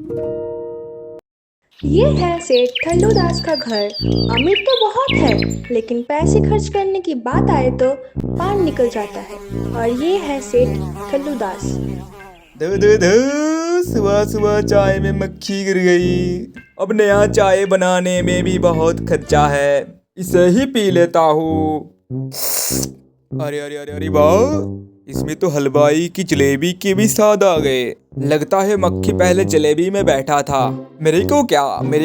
ये है सेठ ठल्लूदास का घर। अमीर तो बहुत है, लेकिन पैसे खर्च करने की बात आए तो पान निकल जाता है। और ये है सेठ ठल्लूदास। धू धू धू, सुबह सुबह चाय में मक्खी गिर गई। अब नया चाय बनाने में भी बहुत खर्चा है, इसे ही पी लेता हूँ। अरे अरे अरे अरे वाह, इसमें तो हलवाई की जलेबी के भी स्वाद आ गए। लगता है मक्खी पहले जलेबी में बैठा था। मेरे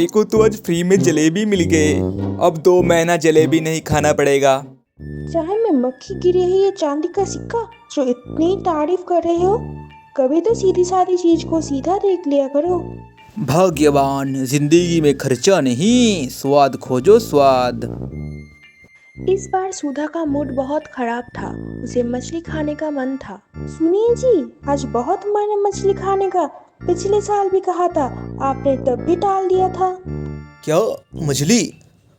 को तो आज फ्री में जलेबी मिल गई। अब 2 महीना जलेबी नहीं खाना पड़ेगा। चाय में मक्खी गिरी है, ये चांदी का सिक्का जो इतनी तारीफ कर रहे हो। कभी तो सीधी सादी चीज को सीधा देख लिया करो। भाग्यवान, जिंदगी में खर्चा नहीं, स्वाद खोजो स्वाद। इस बार सुधा का मूड बहुत खराब था। उसे मछली खाने का मन था। सुनिए जी, आज बहुत मन है मछली खाने का। पिछले साल भी कहा था, आपने तब भी टाल दिया था। क्या मछली?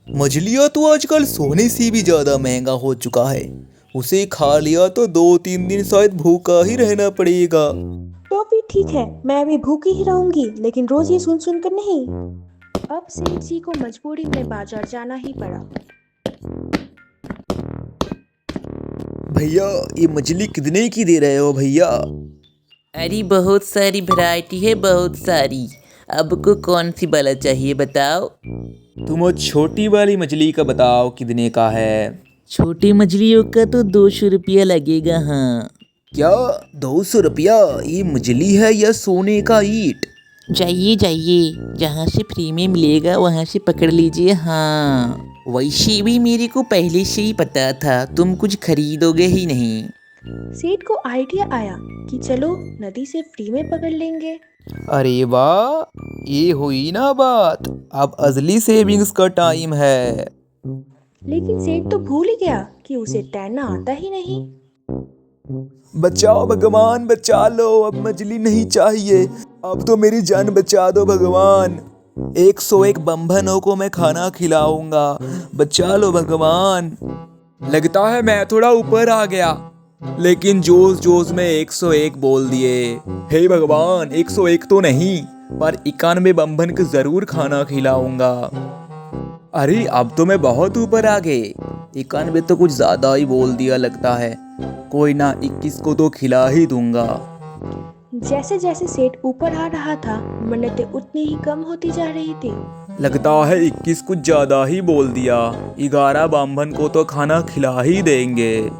मछलियाँ तो आजकल सोने से भी ज्यादा महंगा हो चुका है। उसे खा लिया तो 2-3 दिन शायद भूखा ही रहना पड़ेगा। तो भी ठीक है, मैं भी भूखी ही रहूंगी, लेकिन रोज ये सुन सुन कर नहीं। अब सेठ जी को मजबूरी में बाजार जाना ही पड़ा। भैया, ये मछली कितने की दे रहे हो भैया? अरे बहुत सारी वैरायटी है, बहुत सारी। आपको कौन सी वाला चाहिए बताओ। तुम वो छोटी वाली मछली का बताओ कितने का है। छोटी मछलियों का तो 200 रुपया लगेगा। हाँ, क्या 200 रुपया? ये मछली है या सोने का ईंट? जाइए जाइए, जहाँ से फ्री में मिलेगा वहाँ से पकड़ लीजिए। हाँ, वैसे भी मेरे को पहले से ही पता था तुम कुछ खरीदोगे ही नहीं। सेठ को आइडिया आया कि चलो नदी से फ्री में पकड़ लेंगे। अरे वाह, ये हुई ना बात। अब असली सेविंग्स का टाइम है। लेकिन सेठ तो भूल ही गया कि उसे तैरना आता ही नहीं। बचाओ भगवान, बचा लो, अब मछली नहीं चाहिए। अब तो मेरी जान बचा दो भगवान। 101 बम्भनों को मैं खाना खिलाऊंगा। बचा लो भगवान। लगता है मैं थोड़ा ऊपर आ गया, लेकिन जोश जोश में 101 बोल दिए। हे भगवान, 101 तो नहीं, पर 91 बम्भन को जरूर खाना खिलाऊंगा। अरे अब तो मैं बहुत ऊपर आ गए। 91 तो कुछ ज्यादा ही बोल दिया लगता है। कोई ना, 21 को तो खिला ही दूंगा। जैसे जैसे सेठ ऊपर आ रहा था, मिन्नतें उतनी ही कम होती जा रही थी। लगता है 21 कुछ ज्यादा ही बोल दिया। 11 बाम्भन को तो खाना खिला ही देंगे।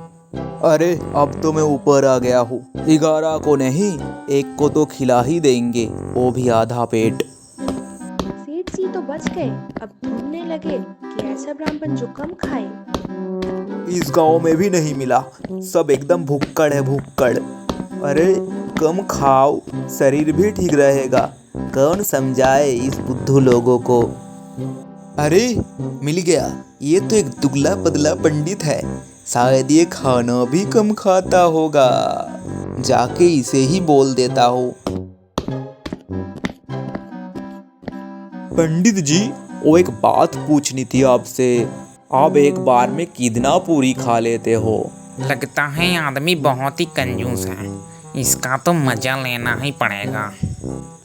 अरे अब तो मैं ऊपर आ गया हूँ। 11 को नहीं, 1 को तो खिला ही देंगे, वो भी आधा पेट। सेठ जी तो बच गए। अब ढूंढने लगे कि ऐसा ब्राह्मण जो कम खाए। इस गांव में भी नहीं मिला। सब एकदम भुक्कड़ है, भुक्कड़। अरे कम खाओ, शरीर भी ठीक रहेगा। कौन समझाए इस बुद्धू लोगों को। अरे मिल गया, ये तो एक दुबला पतला पंडित है। शायद ये खाना भी कम खाता होगा। जाके इसे ही बोल देता हूँ। पंडित जी, वो एक बात पूछनी थी आपसे। आप एक बार में कितना पूरी खा लेते हो? लगता है आदमी बहुत ही कंजूस है, इसका तो मजा लेना ही पड़ेगा।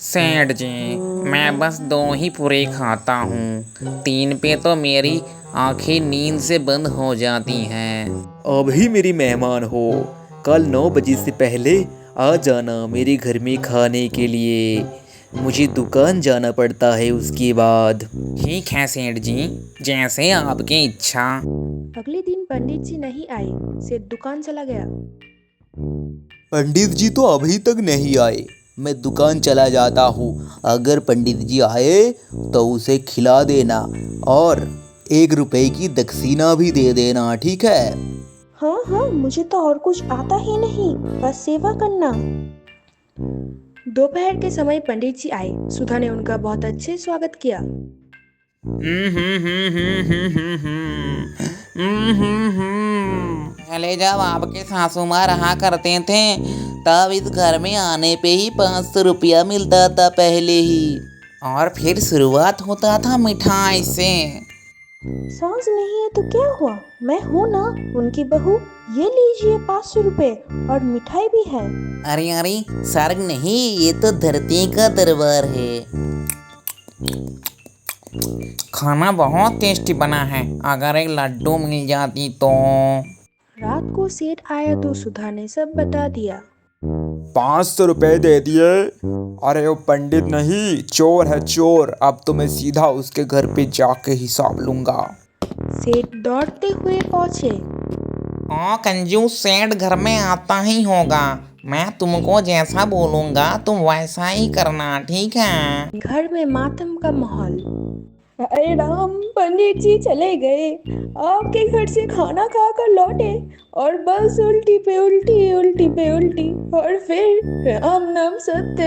सेठ जी, मैं बस 2 ही पूरे खाता हूँ। 3 पे तो मेरी आंखें नींद से बंद हो जाती हैं। अभी मेरी मेहमान हो। कल 9 बजे से पहले आ जाना मेरे घर में खाने के लिए। मुझे दुकान जाना पड़ता है उसके बाद। ठीक है सेठ जी, जैसे आपकी इच्छा। अगले दिन पंडित जी नहीं आए। सेठ दुकान चला गया। पंडित जी तो अभी तक नहीं आए। मैं दुकान चला जाता हूँ। अगर पंडित जी आए तो उसे खिला देना और 1 रुपए की दक्षिणा भी दे देना, ठीक है? हाँ हाँ, मुझे तो और कुछ आता ही नहीं, बस सेवा करना। दोपहर के समय पंडित जी आए। सुधा ने उनका बहुत अच्छे स्वागत किया। पहले जब आपके सासू माँ रहा करते थे, तब इस घर में आने पे ही 500 रुपया मिलता था पहले ही। और फिर शुरुआत होता था मिठाई से। सास नहीं है तो क्या हुआ, मैं हूँ ना उनकी बहू। ये लीजिए 500 रुपए और मिठाई भी है। अरे अरे स्वर्ग नहीं, ये तो धरती का दरबार है। खाना बहुत टेस्टी बना है, अगर एक लड्डू मिल जाती तो। रात को सेठ आया तो सुधा ने सब बता दिया। 500 रुपए दे दिए। अरे वो पंडित नहीं, चोर है चोर। अब तो मैं सीधा उसके घर पे जाके हिसाब लूंगा। सेठ दौड़ते हुए पहुंचे। ओ कंजूस सेठ घर में आता ही होगा। मैं तुमको जैसा बोलूंगा तुम वैसा ही करना, ठीक है? घर में मातम का माहौल। अरे राम, पंडित जी चले गए। आपके घर से खाना खाकर लौटे और बस उल्टी पे उल्टी, उल्टी पे उल्टी, और फिर राम नाम सत्य।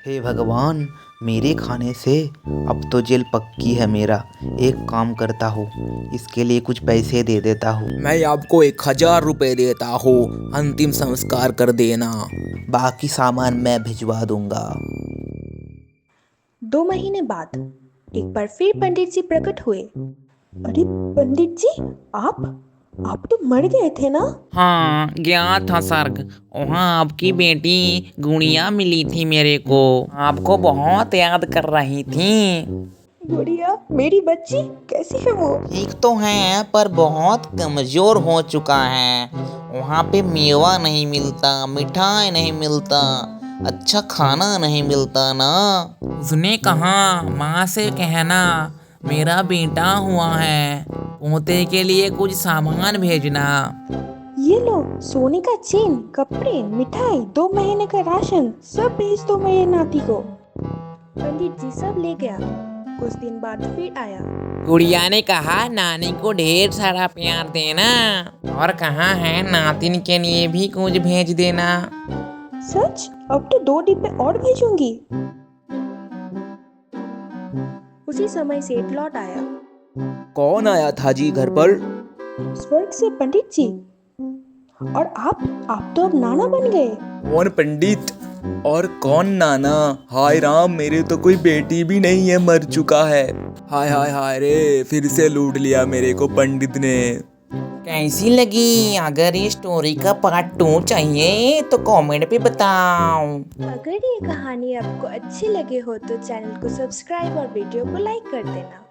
हे भगवान, मेरे खाने से अब तो जेल पक्की है। मेरा एक काम करता हूँ, इसके लिए कुछ पैसे दे देता हूँ। मैं आपको 1000 रुपए देता हूँ, अंतिम संस्कार कर देना। बाकी सामान मैं भिजवा दूंगा। 2 महीने बाद एक बार फिर पंडित जी प्रकट हुए। अरे पंडित जी, आप तो मर गए थे ना? हाँ, गया था स्वर्ग। वहाँ आपकी बेटी गुड़िया मिली थी मेरे को, आपको बहुत याद कर रही थी। गुड़िया, मेरी बच्ची कैसी है वो? ठीक तो है पर बहुत कमजोर हो चुका है। वहाँ पे मेवा नहीं मिलता, मिठाई नहीं मिलता, अच्छा खाना नहीं मिलता ना। उसने कहा माँ से कहना मेरा बेटा हुआ है, पोते के लिए कुछ सामान भेजना। ये लो, सोने का चेन, कपड़े, मिठाई, 2 महीने का राशन, सब भेज दो मेरे नाती को। पंडित जी सब ले गया। कुछ दिन बाद फिर आया। गुड़िया ने कहा नानी को ढेर सारा प्यार देना, और कहा है नातिन के लिए भी कुछ भेज देना। सच? अब तो 2 डिब्बे और भेजूंगी। उसी समय सेठ लौट आया। कौन आया था जी घर पर? स्वर्ग से पंडित जी। और आप तो अब नाना बन गए। कौन पंडित और कौन नाना? हाय राम, मेरे तो कोई बेटी भी नहीं है, मर चुका है। हाय हाय हाय रे, फिर से लूट लिया मेरे को पंडित ने। कैसी लगी? अगर ये स्टोरी का पार्ट 2 चाहिए तो कमेंट पे बताओ। अगर ये कहानी आपको अच्छी लगे हो तो चैनल को सब्सक्राइब और वीडियो को लाइक कर देना।